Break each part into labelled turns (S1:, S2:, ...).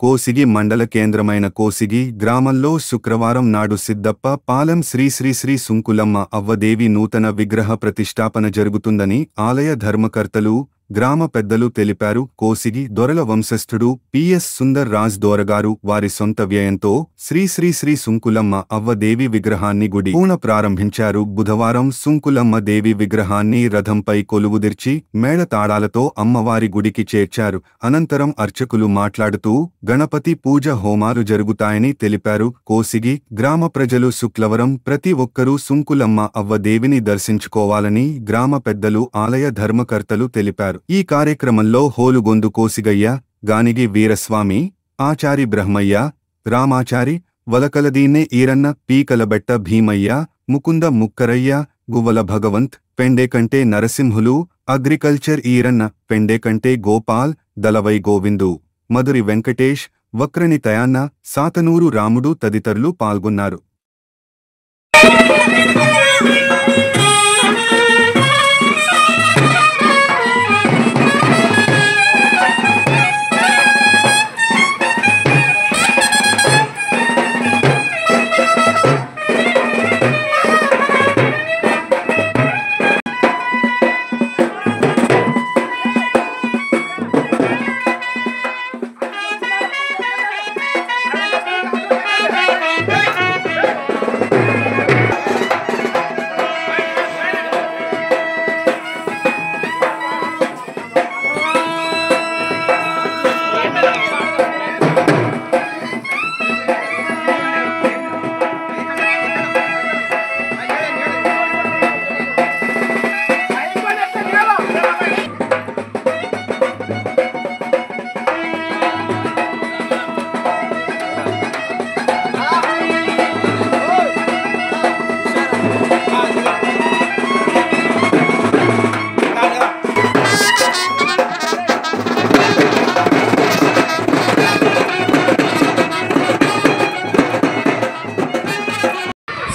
S1: కోసిగి మండల కేంద్రమైన కోసిగి గ్రామంలో శుక్రవారం నాడు సిద్దప్ప పాలెం శ్రీ శ్రీ శ్రీ సుంకులమ్మ అవ్వదేవి నూతన విగ్రహ ప్రతిష్ఠాపన జరుగుతుందని ఆలయ ధర్మకర్తలు, గ్రామ పెద్దలు తెలిపారు. కోసిగి దొరల వంశస్థుడు పిఎస్ సుందర్ రాజ్ దోరగారు వారి సొంత వ్యయంతో శ్రీ శ్రీ శ్రీ సుంకులమ్మ అవ్వదేవి విగ్రహాన్ని గుడి పూన ప్రారంభించారు. బుధవారం సుంకులమ్మ దేవి విగ్రహాన్ని రథంపై కొలువుదీర్చి మేళతాళాలతో అమ్మవారి గుడికి చేర్చారు. అనంతరం అర్చకులు మాట్లాడుతూ గణపతి పూజ హోమాలు జరుగుతాయని తెలిపారు. కోసిగి గ్రామ ప్రజలు శుక్రవారం ప్రతి ఒక్కరూ సుంకులమ్మ అవ్వదేవిని దర్శించుకోవాలని గ్రామ పెద్దలు, ఆలయ ధర్మకర్తలు తెలిపారు. ఈ కార్యక్రమంలో హోలుగొందు కోసిగయ్య, గానిగి వీరస్వామి, ఆచారి బ్రహ్మయ్య, రామాచారి, వలకలదీన్నె ఈరన్న, పీకలబెట్ట భీమయ్య, ముకుంద ముక్కరయ్య, గువ్వల భగవంత్, పెండేకంటే నరసింహులు, అగ్రికల్చర్ ఈరన్న, పెండేకంటే గోపాల్, దలవై గోవిందు, మధురి వెంకటేష్, వక్రని తయాన్న, సాతనూరు రాముడు తదితరులు పాల్గొన్నారు.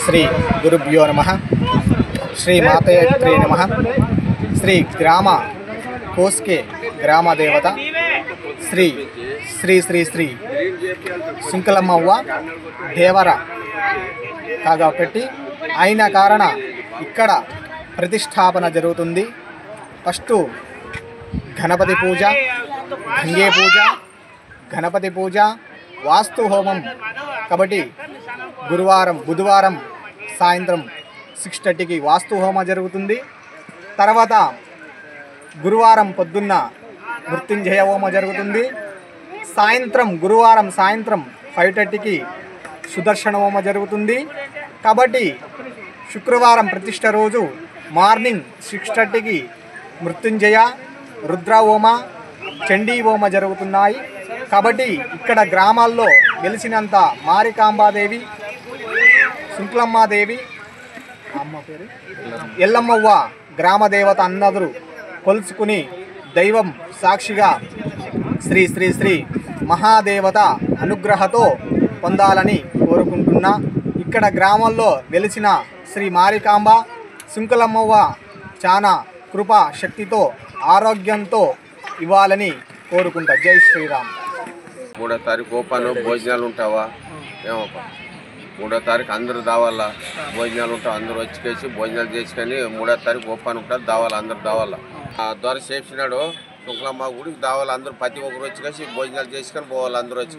S2: శ్రీ గురుభ్యో నమః. శ్రీ మాతయత్రే నమః. శ్రీ గ్రామ కోస్కే గ్రామ దేవత శ్రీ శ్రీ శ్రీ శ్రీ సుంకులమ్మవ్వ దేవర కాగా పెట్టి అయిన కారణ ఇక్కడ ప్రతిష్టాపన జరుగుతుంది. ఫస్ట్ గణపతి పూజ, గంగే పూజ, గణపతి పూజ, వాస్తు హోమం. కాబట్టి బుధవారం సాయంత్రం 6:30కి వాస్తు హోమ జరుగుతుంది. తర్వాత గురువారం పొద్దున్న మృత్యుంజయ హోమ జరుగుతుంది. గురువారం సాయంత్రం 5:30కి సుదర్శన హోమ జరుగుతుంది. కాబట్టి శుక్రవారం ప్రతిష్ట రోజు మార్నింగ్ 6:30కి మృత్యుంజయ, రుద్ర హోమ, చండీ హోమ జరుగుతున్నాయి. కాబట్టి ఇక్కడ గ్రామాల్లో వెలిసినంత మారికాంబాదేవి, సుంకులమ్మాదేవి, అమ్మ పేరు ఎల్లమ్మవ్వ గ్రామదేవత అందరూ కొలుచుకుని దైవం సాక్షిగా శ్రీ శ్రీ శ్రీ మహాదేవత అనుగ్రహతో పొందాలని కోరుకుంటున్నా. ఇక్కడ గ్రామంలో వెలిసిన శ్రీ మారికాంబ, సుంకులమ్మవ్వ చాలా కృపా శక్తితో ఆరోగ్యంతో ఇవ్వాలని కోరుకుంటా. జై శ్రీరామ్.
S3: 3వ తారీఖు ఓపెన్ భోజనాలు ఉంటావా? ఏమప్ప 3వ తారీఖు అందరూ దావాలా, భోజనాలు ఉంటావు, అందరూ వచ్చి భోజనాలు చేసుకొని 3వ తారీఖు ఓపెన్ ఉంటుంది. దావాలా, అందరూ దావాలా. ద్వారా చేసినాడు సుంకులమ్మ గుడికి దావాలా, అందరూ ప్రతి ఒక్కరు వచ్చి భోజనాలు చేసుకొని పోవాలి, అందరూ వచ్చి